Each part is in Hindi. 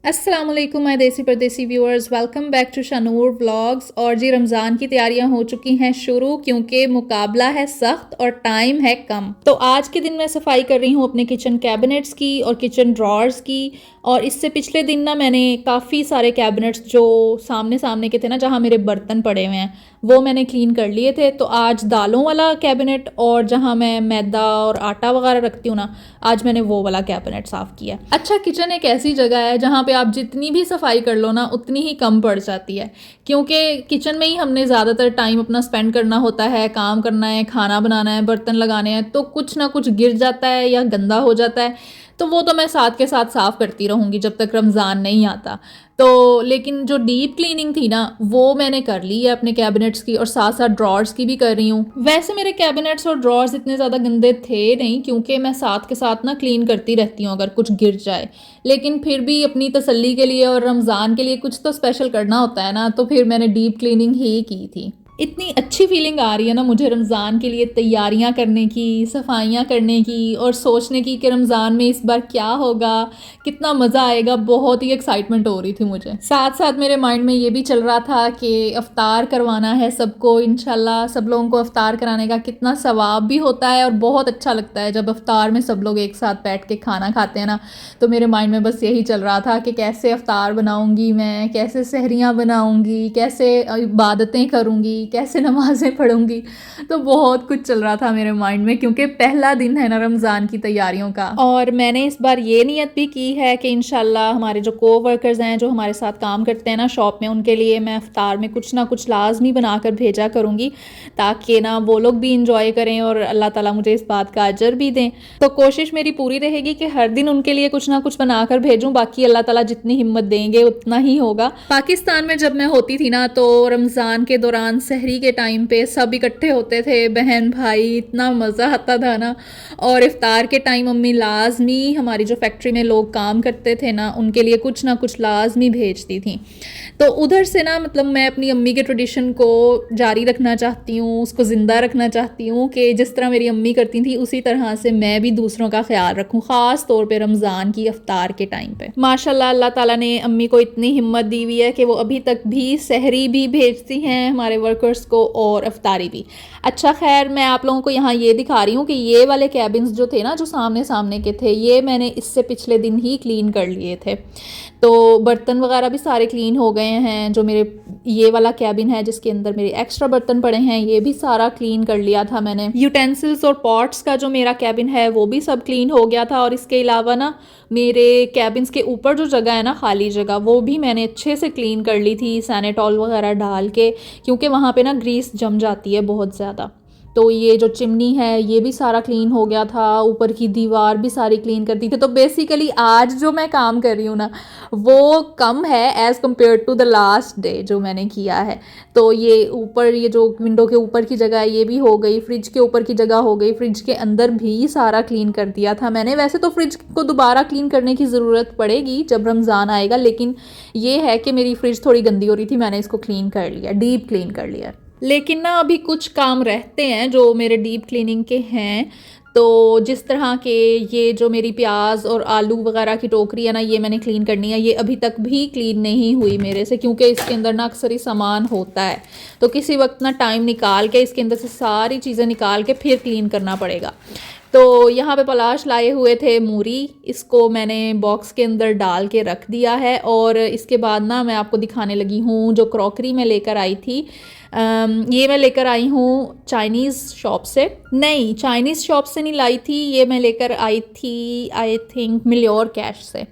अस्सलाम वालेकुम my desi pardesi viewers, welcome back to Shanoor vlogs. और जी रमज़ान की तैयारियां हो चुकी हैं शुरू, क्योंकि मुकाबला है सख्त और टाइम है कम। तो आज के दिन मैं सफाई कर रही हूँ अपने किचन कैबिनेट्स की और किचन ड्रॉर्स की। और इससे पिछले दिन ना मैंने काफ़ी सारे कैबिनेट्स जो सामने सामने के थे ना, जहाँ मेरे बर्तन पड़े हुए हैं, वो मैंने क्लीन कर लिए थे। तो आज दालों वाला कैबिनेट और जहाँ मैं मैदा और आटा वगैरह रखती हूँ ना, आज मैंने वो वाला कैबिनेट साफ़ किया। अच्छा, किचन एक ऐसी जगह है जहाँ पे आप जितनी भी सफाई कर लो ना, उतनी ही कम पड़ जाती है, क्योंकि किचन में ही हमने ज़्यादातर टाइम अपना स्पेंड करना होता है। काम करना है, खाना बनाना है, बर्तन लगाने हैं, तो कुछ ना कुछ गिर जाता है या गंदा हो जाता है। तो वो तो मैं साथ के साथ साफ़ करती रहूँगी जब तक रमज़ान नहीं आता। तो लेकिन जो डीप क्लीनिंग थी ना, वो मैंने कर ली है अपने कैबिनेट्स की, और साथ साथ ड्रॉर्स की भी कर रही हूँ। वैसे मेरे कैबिनेट्स और ड्रॉर्स इतने ज़्यादा गंदे थे नहीं, क्योंकि मैं साथ के साथ ना क्लीन करती रहती हूँ अगर कुछ गिर जाए। लेकिन फिर भी अपनी तसल्ली के लिए और रमज़ान के लिए कुछ तो स्पेशल करना होता है ना, तो फिर मैंने डीप क्लीनिंग ही की थी। इतनी अच्छी फीलिंग आ रही है ना मुझे रमज़ान के लिए तैयारियां करने की, सफाइयां करने की, और सोचने की कि रमज़ान में इस बार क्या होगा, कितना मज़ा आएगा। बहुत ही एक्साइटमेंट हो रही थी मुझे। साथ साथ मेरे माइंड में ये भी चल रहा था कि अफ्तार करवाना है सबको, इंशाल्लाह सब लोगों को अफ्तार कराने का कितना सवाब भी होता है और बहुत अच्छा लगता है जब अफ्तार में सब लोग एक साथ बैठ के खाना खाते हैं ना। तो मेरे माइंड में बस यही चल रहा था कि कैसे अफ्तार बनाऊंगी मैं, कैसे सहरियाँ बनाऊंगी, कैसे इबादतें करूंगी, कैसे नमाज़ें पढ़ूंगी। तो बहुत कुछ चल रहा था मेरे माइंड में, क्योंकि पहला दिन है ना रमज़ान की तैयारियों का। और मैंने इस बार ये नियत भी की है कि इंशाल्लाह हमारे जो को वर्कर्स हैं, जो हमारे साथ काम करते हैं ना शॉप में, उनके लिए मैं इफ्तार में कुछ ना कुछ लाजमी बनाकर भेजा करूँगी, ताकि ना वो लोग भी इंजॉय करें और अल्लाह ताला मुझे इस बात का अजर भी दें। तो कोशिश मेरी पूरी रहेगी कि हर दिन उनके लिए कुछ ना कुछ बनाकर भेजूं। बाकी अल्लाह ताला जितनी हिम्मत देंगे उतना ही होगा। पाकिस्तान में जब मैं होती थी ना, तो रमज़ान के दौरान सहरी के टाइम पे सब इकट्ठे होते थे, बहन भाई, इतना मज़ा आता था ना। और इफ्तार के टाइम अम्मी लाजमी, हमारी जो फैक्ट्री में लोग काम करते थे ना, उनके लिए कुछ ना कुछ लाजमी भेजती थी। तो उधर से ना, मतलब मैं अपनी अम्मी के ट्रेडिशन को जारी रखना चाहती हूँ, उसको ज़िंदा रखना चाहती हूँ कि जिस तरह मेरी अम्मी करती थी उसी तरह से मैं भी दूसरों का ख्याल रखूँ, ख़ास तौर पे रमज़ान की इफ्तार के टाइम पे। माशाल्लाह अल्लाह ताला ने अम्मी को इतनी हिम्मत दी हुई है कि वो अभी तक भी सहरी भी भेजती हैं हमारे वर्कर्स को और इफ्तारी भी। अच्छा, खैर मैं आप लोगों को यहाँ ये दिखा रही हूँ कि ये वाले कैबिन्स जो थे ना, जो सामने सामने के थे, ये मैंने इससे पिछले दिन ही क्लीन कर लिए थे। तो बर्तन वगैरह भी सारे क्लीन हो गए हैं। जो मेरे ये वाला कैबिन है जिसके अंदर मेरे एक्स्ट्रा बर्तन पड़े हैं, ये भी सारा क्लीन कर लिया था मैंने। यूटेंसिल्स और पॉट्स का जो मेरा कैबिन है वो भी सब क्लीन हो गया था। और इसके अलावा ना, मेरे कैबिन्स के ऊपर जो जगह है ना, खाली जगह, वो भी मैंने अच्छे से क्लीन कर ली थी सैनिटॉल वगैरह डाल के, क्योंकि वहाँ पे ना ग्रीस जम जाती है बहुत ज़्यादा। तो ये जो चिमनी है ये भी सारा क्लीन हो गया था, ऊपर की दीवार भी सारी क्लीन कर दी थी। तो बेसिकली आज जो मैं काम कर रही हूँ ना, वो कम है as compared to the last day जो मैंने किया है। तो ये ऊपर, ये जो विंडो के ऊपर की जगह है ये भी हो गई, फ्रिज के ऊपर की जगह हो गई, फ्रिज के अंदर भी सारा क्लीन कर दिया था मैंने। वैसे तो फ्रिज को दोबारा क्लीन करने की ज़रूरत पड़ेगी जब रमज़ान आएगा, लेकिन ये है कि मेरी फ्रिज थोड़ी गंदी हो रही थी, मैंने इसको क्लीन कर लिया, डीप क्लीन कर लिया। लेकिन ना अभी कुछ काम रहते हैं जो मेरे डीप क्लीनिंग के हैं। तो जिस तरह के ये जो मेरी प्याज और आलू वगैरह की टोकरी है ना, ये मैंने क्लीन करनी है। ये अभी तक भी क्लीन नहीं हुई मेरे से, क्योंकि इसके अंदर ना अक्सर ही सामान होता है। तो किसी वक्त ना टाइम निकाल के इसके अंदर से सारी चीज़ें निकाल के फिर क्लीन करना पड़ेगा। तो यहाँ पे पलाश लाए हुए थे मूरी, इसको मैंने बॉक्स के अंदर डाल के रख दिया है। और इसके बाद ना मैं आपको दिखाने लगी हूँ जो क्रॉकरी मैं लेकर आई थी। ये मैं लेकर आई हूँ चाइनीज़ शॉप से, नहीं चाइनीज़ शॉप से नहीं लाई थी, ये मैं लेकर आई थी आई थिंक मिल्योर कैश से।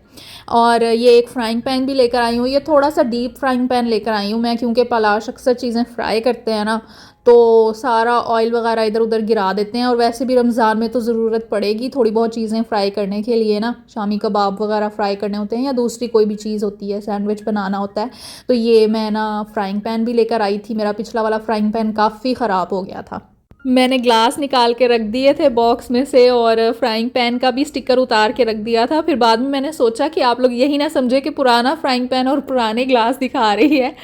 और ये एक फ्राइंग पैन भी लेकर आई हूँ। ये थोड़ा सा डीप फ्राइंग पैन लेकर आई हूँ मैं, क्योंकि पलाश अक्सर चीज़ें फ्राई करते हैं ना, तो सारा ऑयल वगैरह इधर उधर गिरा देते हैं। और वैसे भी रमज़ान में तो ज़रूरत पड़ेगी थोड़ी बहुत चीज़ें फ्राई करने के लिए ना, शामी कबाब वगैरह फ्राई करने होते हैं या दूसरी कोई भी चीज़ होती है, सैंडविच बनाना होता है। तो ये मैं ना फ्राइंग पैन भी लेकर आई थी। मेरा पिछला वाला फ्राइंग पैन काफ़ी ख़राब हो गया था, मैंने ग्लास निकाल के रख दिए थे बॉक्स में से, और फ्राइंग पैन का भी स्टिकर उतार के रख दिया था। फिर बाद में मैंने सोचा कि आप लोग यही ना समझे कि पुराना फ्राइंग पैन और पुराने ग्लास दिखा रही है,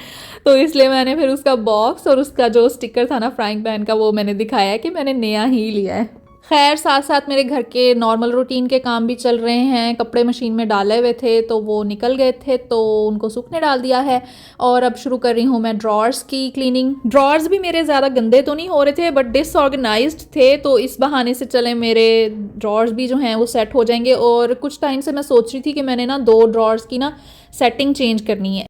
तो इसलिए मैंने फिर उसका बॉक्स और उसका जो स्टिकर था ना फ्राइंग पैन का, वो मैंने दिखाया कि मैंने नया ही लिया है। खैर साथ साथ मेरे घर के नॉर्मल रूटीन के काम भी चल रहे हैं। कपड़े मशीन में डाले हुए थे तो वो निकल गए थे, तो उनको सूखने डाल दिया है। और अब शुरू कर रही हूँ मैं ड्रॉर्स की क्लीनिंग। ड्रॉर्स भी मेरे ज़्यादा गंदे तो नहीं हो रहे थे, बट डिसऑर्गेनाइज्ड थे, तो इस बहाने से चले मेरे ड्रॉर्स भी जो हैं वो सेट हो जाएंगे। और कुछ टाइम से मैं सोच रही थी कि मैंने ना 2 ड्रॉर्स की ना सेटिंग चेंज करनी है।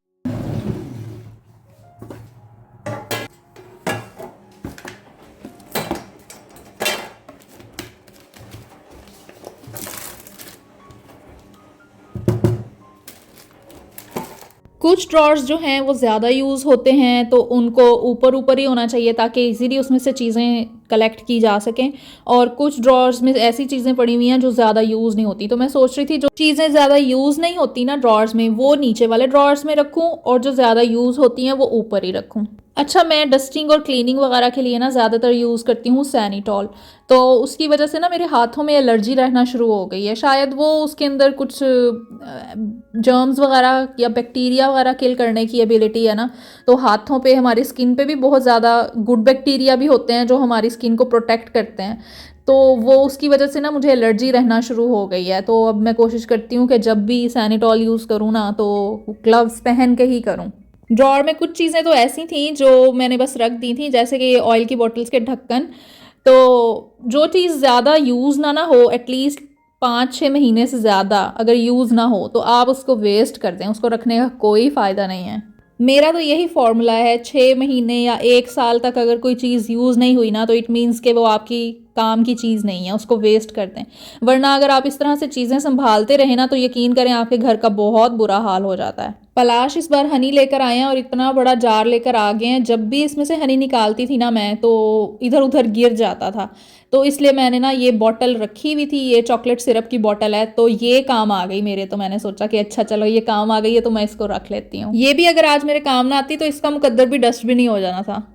कुछ ड्रॉर्स जो हैं वो ज़्यादा यूज़ होते हैं, तो उनको ऊपर ऊपर ही होना चाहिए ताकि इजीली उसमें से चीज़ें कलेक्ट की जा सकें। और कुछ ड्रॉर्स में ऐसी चीज़ें पड़ी हुई हैं जो ज़्यादा यूज़ नहीं होती, तो मैं सोच रही थी जो चीज़ें ज़्यादा यूज़ नहीं होती ना ड्रॉर्स में, वो नीचे वाले ड्रॉर्स में रखूँ, और जो ज़्यादा यूज़ होती हैं वो ऊपर ही रखूँ। अच्छा, मैं डस्टिंग और क्लीनिंग वगैरह के लिए ना ज़्यादातर यूज़ करती हूँ सैनिटॉल, तो उसकी वजह से ना मेरे हाथों में एलर्जी रहना शुरू हो गई है। शायद वो उसके अंदर कुछ जर्म्स वगैरह या बैक्टीरिया वगैरह किल करने की एबिलिटी है ना, तो हाथों पे हमारी स्किन पे भी बहुत ज़्यादा गुड बैक्टीरिया भी होते हैं जो हमारी स्किन को प्रोटेक्ट करते हैं, तो वो उसकी वजह से ना मुझे एलर्जी रहना शुरू हो गई है। तो अब मैं कोशिश करती हूँ कि जब भी सैनिटॉल यूज़ करूँ ना तो ग्लव्स पहन के ही करूँ। ड्रॉर में कुछ चीज़ें तो ऐसी थी जो मैंने बस रख दी थी, जैसे कि ऑयल की बॉटल्स के ढक्कन। तो जो चीज़ ज़्यादा यूज़ ना हो, एटलीस्ट 5-6 महीने से ज़्यादा अगर यूज़ ना हो, तो आप उसको वेस्ट कर दें, उसको रखने का कोई फ़ायदा नहीं है। मेरा तो यही फॉर्मूला है, 6 महीने या 1 साल तक अगर कोई चीज़ यूज़ नहीं हुई ना, तो इट मीन्स कि वो आपकी काम की चीज़ नहीं है, उसको वेस्ट कर दें। वरना अगर आप इस तरह से चीज़ें संभालते रहें ना, तो यकीन करें आपके घर का बहुत बुरा हाल हो जाता है। पलाश इस बार हनी लेकर आए हैं और इतना बड़ा जार लेकर आ गए हैं। जब भी इसमें से हनी निकालती थी ना मैं, तो इधर उधर गिर जाता था, तो इसलिए मैंने ना ये बॉटल रखी हुई थी, ये चॉकलेट सिरप की बॉटल है, तो ये काम आ गई मेरे। तो मैंने सोचा कि अच्छा चलो ये काम आ गई है तो मैं इसको रख लेती हूँ। ये भी अगर आज मेरे काम ना आती तो इसका मुकद्दर भी डस्टबिन ही हो जाना था।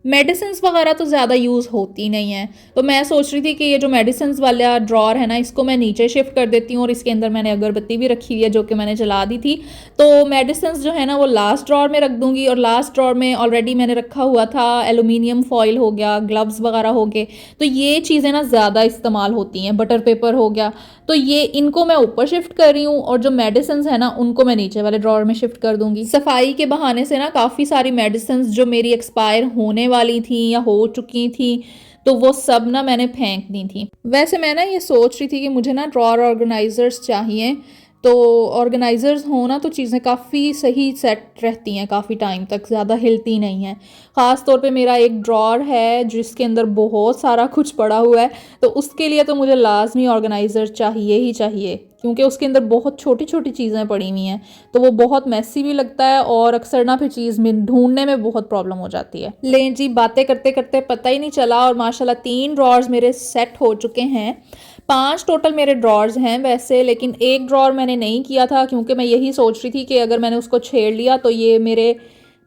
मेडिसिन्स वगैरह तो ज़्यादा यूज़ होती नहीं है, तो मैं सोच रही थी कि ये जो मेडिसिन्स वाला ड्रॉर है ना, इसको मैं नीचे शिफ्ट कर देती हूँ, और इसके अंदर मैंने अगरबत्ती भी रखी हुई है जो कि मैंने जला दी थी। तो मेडिसिन्स जो है ना वो लास्ट ड्रॉर में रख दूँगी, और लास्ट ड्रॉर में ऑलरेडी मैंने रखा हुआ था एलुमिनियम फॉइल हो गया, ग्लव्स वगैरह हो गए, तो ये चीज़ें ना ज़्यादा इस्तेमाल होती हैं। बटर पेपर हो गया, तो ये इनको मैं ऊपर शिफ्ट कर रही हूँ, और जो मेडिसिन्स है ना उनको मैं नीचे वाले ड्रॉर में शिफ्ट कर दूँगी। सफाई के बहाने से ना काफ़ी सारी मेडिसिन्स जो मेरी एक्सपायर होने वाली थी या हो चुकी थी, तो वो सब ना मैंने फेंक दी थी। वैसे मैं ना ये सोच रही थी कि मुझे ना ड्रॉर ऑर्गेनाइजर्स चाहिए, तो ऑर्गेनाइजर्स हो ना तो चीज़ें काफ़ी सही सेट रहती हैं, काफ़ी टाइम तक ज़्यादा हिलती नहीं हैं। ख़ास तौर पे मेरा एक ड्रॉर है जिसके अंदर बहुत सारा कुछ पड़ा हुआ है, तो उसके लिए तो मुझे लाजमी ऑर्गेनाइज़र चाहिए ही चाहिए, क्योंकि उसके अंदर बहुत छोटी छोटी चीज़ें पड़ी हुई हैं, तो वो बहुत मैसी भी लगता है, और अक्सर ना फिर चीज़ में ढूंढने में बहुत प्रॉब्लम हो जाती है। लें जी, बातें करते करते पता ही नहीं चला, और माशाल्लाह 3 ड्रॉर्स मेरे सेट हो चुके हैं। 5 टोटल मेरे ड्रॉर्स हैं वैसे, लेकिन एक ड्रॉर मैंने नहीं किया था, क्योंकि मैं यही सोच रही थी कि अगर मैंने उसको छेड़ लिया तो ये मेरे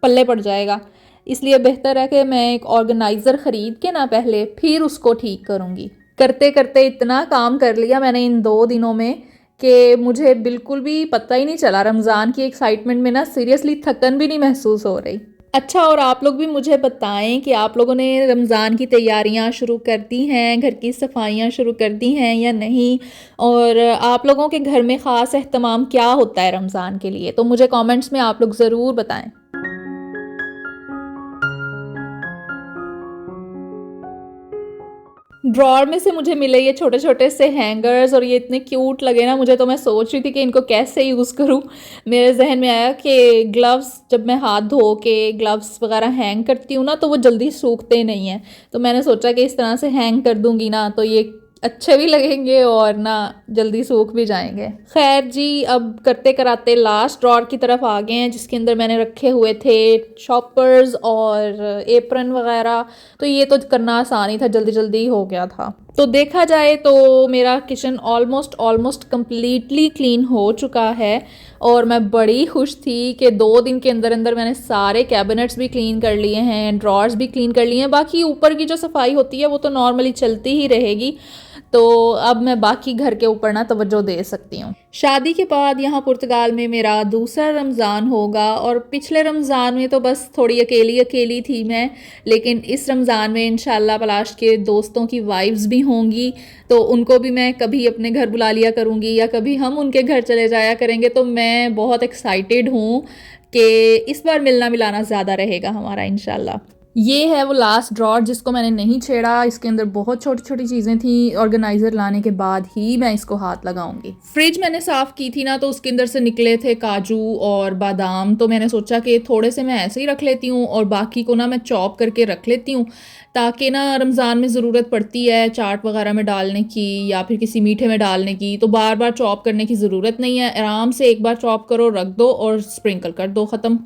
पल्ले पड़ जाएगा। इसलिए बेहतर है कि मैं एक ऑर्गेनाइज़र ख़रीद के ना पहले फिर उसको ठीक करूँगी। करते करते इतना काम कर लिया मैंने इन 2 दिनों में कि मुझे बिल्कुल भी पता ही नहीं चला। रमज़ान की एक्साइटमेंट में ना सीरियसली थकन भी नहीं महसूस हो रही। अच्छा, और आप लोग भी मुझे बताएं कि आप लोगों ने रमज़ान की तैयारियां शुरू कर दी हैं, घर की सफाइयां शुरू कर दी हैं या नहीं, और आप लोगों के घर में ख़ास एहतमाम क्या होता है रमज़ान के लिए, तो मुझे कमेंट्स में आप लोग ज़रूर बताएं। ड्रॉर में से मुझे मिले ये छोटे छोटे से हैंगर्स, और ये इतने क्यूट लगे ना मुझे, तो मैं सोच रही थी कि इनको कैसे यूज़ करूँ। मेरे जहन में आया कि ग्लव्स, जब मैं हाथ धो के ग्लव्स वगैरह हैंग करती हूँ ना तो वो जल्दी सूखते नहीं हैं, तो मैंने सोचा कि इस तरह से हैंग कर दूँगी ना तो ये अच्छे भी लगेंगे और ना जल्दी सूख भी जाएंगे। खैर जी, अब करते कराते लास्ट ड्रॉर की तरफ आ गए हैं, जिसके अंदर मैंने रखे हुए थे शॉपर्स और एप्रन वगैरह, तो ये तो करना आसान ही था, जल्दी जल्दी हो गया था। तो देखा जाए तो मेरा किचन ऑलमोस्ट कम्प्लीटली क्लीन हो चुका है, और मैं बड़ी खुश थी कि 2 दिन के अंदर अंदर मैंने सारे कैबिनेट्स भी क्लीन कर लिए हैं, ड्रॉर्स भी क्लीन कर लिए हैं। बाकी ऊपर की जो सफाई होती है वो तो नॉर्मली चलती ही रहेगी। तो अब मैं बाकी घर के ऊपर ना तवज्जो दे सकती हूँ। शादी के बाद यहाँ पुर्तगाल में मेरा दूसरा रमज़ान होगा और पिछले रमज़ान में तो बस थोड़ी अकेली अकेली थी मैं, लेकिन इस रमज़ान में इंशाल्लाह पलाश के दोस्तों की वाइफ्स भी होंगी, तो उनको भी मैं कभी अपने घर बुला लिया करूँगी या कभी हम उनके घर चले जाया करेंगे। तो मैं बहुत एक्साइटेड हूँ कि इस बार मिलना मिलाना ज़्यादा रहेगा हमारा इंशाल्लाह। ये है वो लास्ट ड्रॉर जिसको मैंने नहीं छेड़ा। इसके अंदर बहुत छोटी छोटी चीज़ें थी, ऑर्गेनाइज़र लाने के बाद ही मैं इसको हाथ लगाऊंगी। फ्रिज मैंने साफ़ की थी ना, तो उसके अंदर से निकले थे काजू और बादाम, तो मैंने सोचा कि थोड़े से मैं ऐसे ही रख लेती हूँ और बाकी को ना मैं चॉप करके रख लेती हूँ, ताकि ना रमज़ान में ज़रूरत पड़ती है चाट वगैरह में डालने की या फिर किसी मीठे में डालने की, तो बार बार चॉप करने की ज़रूरत नहीं है। आराम से एक बार चॉप करो, रख दो और स्प्रिंकल कर दो, ख़त्म।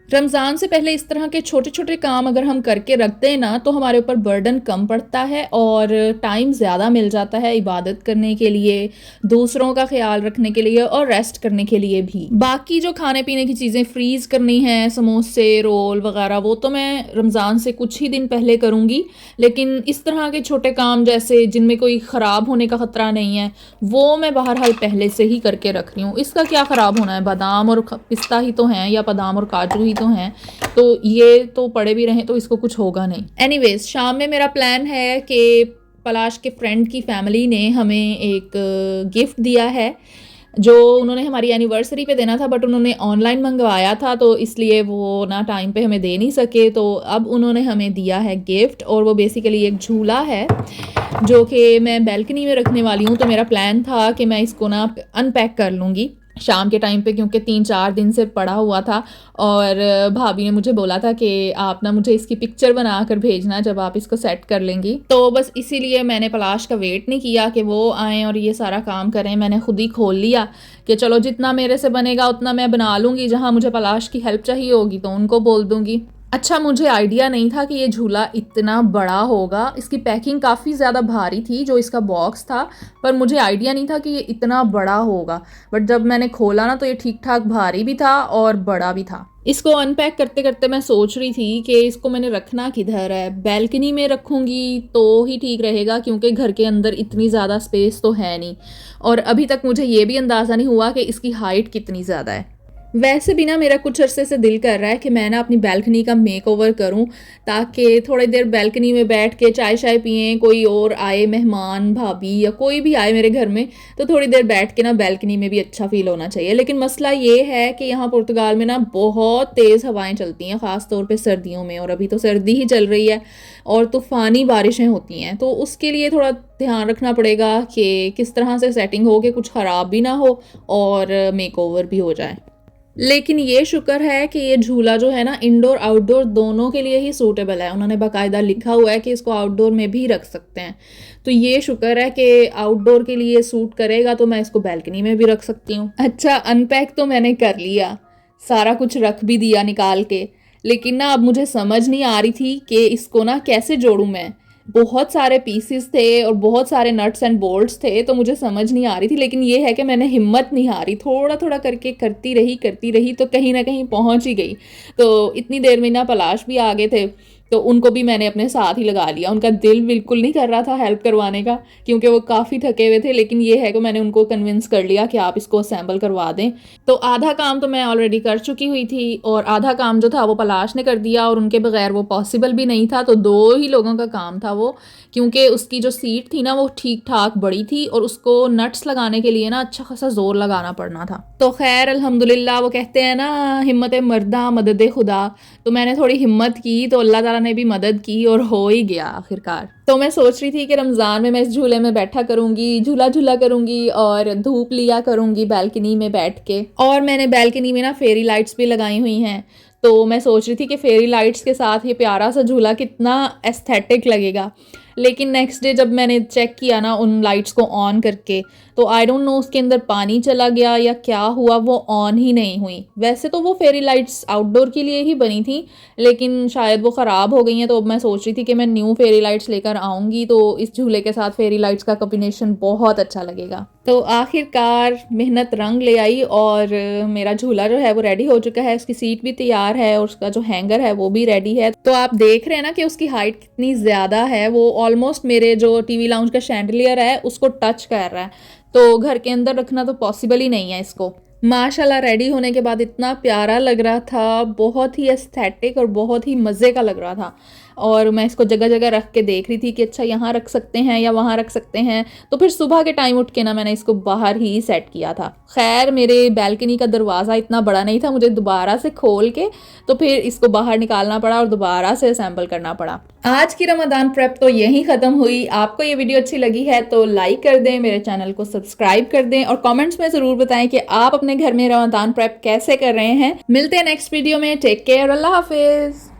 रमज़ान से पहले इस तरह के छोटे छोटे काम अगर हम करके रखते हैं ना, तो हमारे ऊपर बर्डन कम पड़ता है और टाइम ज़्यादा मिल जाता है इबादत करने के लिए, दूसरों का ख्याल रखने के लिए और रेस्ट करने के लिए भी। बाकी जो खाने पीने की चीज़ें फ्रीज़ करनी है, समोसे रोल वगैरह, वो तो मैं रमज़ान से कुछ ही दिन पहले करूँगी, लेकिन इस तरह के छोटे काम जैसे जिनमें कोई ख़राब होने का ख़तरा नहीं है, वो मैं बहरहाल पहले से ही करके रख रही हूँ। इसका क्या ख़राब होना है, बादाम और पिस्ता ही तो हैं, या बादाम और काजू ही तो हैं, तो ये तो पड़े भी रहें तो इसको कुछ होगा नहीं। एनीवेज, शाम में मेरा प्लान है कि पलाश के फ्रेंड की फैमिली ने हमें एक गिफ्ट दिया है, जो उन्होंने हमारी एनिवर्सरी पे देना था, बट उन्होंने ऑनलाइन मंगवाया था, तो इसलिए वो ना टाइम पे हमें दे नहीं सके। तो अब उन्होंने हमें दिया है गिफ्ट, और वो बेसिकली एक झूला है जो कि मैं बैल्कनी में रखने वाली हूँ। तो मेरा प्लान था कि मैं इसको ना अनपैक कर लूँगी शाम के टाइम पे, क्योंकि 3-4 दिन से पड़ा हुआ था, और भाभी ने मुझे बोला था कि आप ना मुझे इसकी पिक्चर बना कर भेजना जब आप इसको सेट कर लेंगी। तो बस इसीलिए मैंने पलाश का वेट नहीं किया कि वो आएँ और ये सारा काम करें, मैंने खुद ही खोल लिया कि चलो जितना मेरे से बनेगा उतना मैं बना लूँगी, जहाँ मुझे पलाश की हेल्प चाहिए होगी तो उनको बोल दूँगी। अच्छा, मुझे आइडिया नहीं था कि ये झूला इतना बड़ा होगा। इसकी पैकिंग काफ़ी ज़्यादा भारी थी, जो इसका बॉक्स था, पर मुझे आइडिया नहीं था कि ये इतना बड़ा होगा। बट जब मैंने खोला ना, तो ये ठीक ठाक भारी भी था और बड़ा भी था। इसको अनपैक करते करते मैं सोच रही थी कि इसको मैंने रखना किधर है। बैल्कनी में रखूँगी तो ही ठीक रहेगा, क्योंकि घर के अंदर इतनी ज़्यादा स्पेस तो है नहीं, और अभी तक मुझे ये भी अंदाज़ा नहीं हुआ कि इसकी हाइट कितनी ज़्यादा है। वैसे भी ना मेरा कुछ अरसे से दिल कर रहा है कि मैं ना अपनी बैल्कनी का मेकओवर करूं, ताकि थोड़ी देर बैल्कनी में बैठ के चाय शाय पिएं, कोई और आए मेहमान, भाभी या कोई भी आए मेरे घर में, तो थोड़ी देर बैठ के ना बैल्कनी में भी अच्छा फील होना चाहिए। लेकिन मसला ये है कि यहाँ पुर्तगाल में ना बहुत तेज़ हवाएं चलती हैं, ख़ास तौर पे सर्दियों में, और अभी तो सर्दी ही चल रही है और तूफ़ानी बारिशें होती हैं, तो उसके लिए थोड़ा ध्यान रखना पड़ेगा कि किस तरह से सेटिंग हो कि कुछ ख़राब भी ना हो और मेकओवर भी हो जाए। लेकिन ये शुक्र है कि ये झूला जो है ना, इंडोर आउटडोर दोनों के लिए ही सूटेबल है। उन्होंने बाकायदा लिखा हुआ है कि इसको आउटडोर में भी रख सकते हैं, तो ये शुक्र है कि आउटडोर के लिए सूट करेगा, तो मैं इसको बैल्कनी में भी रख सकती हूँ। अच्छा, अनपैक तो मैंने कर लिया, सारा कुछ रख भी दिया निकाल के, लेकिन ना अब मुझे समझ नहीं आ रही थी कि इसको ना कैसे जोड़ूँ मैं। बहुत सारे पीसेस थे और बहुत सारे नट्स एंड बोल्ट्स थे, तो मुझे समझ नहीं आ रही थी। लेकिन ये है कि मैंने हिम्मत नहीं हारी, थोड़ा थोड़ा करके करती रही, तो कहीं ना कहीं पहुंच ही गई। तो इतनी देर में ना पलाश भी आ गए थे, तो उनको भी मैंने अपने साथ ही लगा लिया। उनका दिल बिल्कुल नहीं कर रहा था हेल्प करवाने का, क्योंकि वो काफ़ी थके हुए थे, लेकिन ये है कि मैंने उनको कन्विंस कर लिया कि आप इसको असेंबल करवा दें। तो आधा काम तो मैं ऑलरेडी कर चुकी हुई थी, और आधा काम जो था वो पलाश ने कर दिया, और उनके बगैर वो पॉसिबल भी नहीं था। तो 2 ही लोगों का काम था वो, क्योंकि उसकी जो सीट थी ना वो ठीक ठाक बड़ी थी, और उसको नट्स लगाने के लिए ना अच्छा खासा जोर लगाना पड़ना था। तो खैर अल्हम्दुलिल्लाह, वो कहते हैं ना, हिम्मत मर्दा मदद खुदा, तो मैंने थोड़ी हिम्मत की तो अल्लाह ताला ने भी मदद की और हो ही गया आखिरकार। तो मैं सोच रही थी कि रमज़ान में मैं इस झूले में बैठा करूँगी, झूला झूला करूँगी और धूप लिया करूँगी बैल्कनी में बैठ के। और मैंने बैल्कनी में ना फेरी लाइट्स भी लगाई हुई हैं, तो मैं सोच रही थी कि फेरी लाइट्स के साथ ये प्यारा सा झूला कितना एस्थेटिक लगेगा। लेकिन नेक्स्ट डे जब मैंने चेक किया ना उन लाइट्स को ऑन करके, तो आई डोंट नो उसके अंदर पानी चला गया या क्या हुआ, वो ऑन ही नहीं हुई। वैसे तो वो फेरी लाइट्स आउटडोर के लिए ही बनी थी, लेकिन शायद वो ख़राब हो गई हैं। तो अब मैं सोच रही थी कि मैं न्यू फेरी लाइट्स लेकर आऊँगी, तो इस झूले के साथ फेरी लाइट्स का कॉम्बिनेशन बहुत अच्छा लगेगा। तो आखिरकार मेहनत रंग ले आई और मेरा झूला जो है वो रेडी हो चुका है। उसकी सीट भी तैयार है और उसका जो हैंगर है वो भी रेडी है। तो आप देख रहे हैं ना कि उसकी हाइट कितनी ज़्यादा है, वो ऑलमोस्ट मेरे जो टीवी लाउंज का शैंडलियर है उसको टच कर रहा है। तो घर के अंदर रखना तो पॉसिबल ही नहीं है इसको। माशाल्लाह रेडी होने के बाद इतना प्यारा लग रहा था, बहुत ही एस्थेटिक और बहुत ही मज़े का लग रहा था। और मैं इसको जगह जगह रख के देख रही थी कि अच्छा यहाँ रख सकते हैं या वहाँ रख सकते हैं। तो फिर सुबह के टाइम उठ के ना मैंने इसको बाहर ही सेट किया था। खैर मेरे बालकनी का दरवाज़ा इतना बड़ा नहीं था, मुझे दोबारा से खोल के तो फिर इसको बाहर निकालना पड़ा और दोबारा से असेंबल करना पड़ा। आज की रमज़ान प्रेप तो यहीं ख़त्म हुई। आपको ये वीडियो अच्छी लगी है तो लाइक कर दें, मेरे चैनल को सब्सक्राइब कर दें और कमेंट्स में ज़रूर बताएं कि आप अपने घर में रमज़ान प्रेप कैसे कर रहे हैं। मिलते हैं नेक्स्ट वीडियो में। टेक केयर, अल्लाह हाफिज़।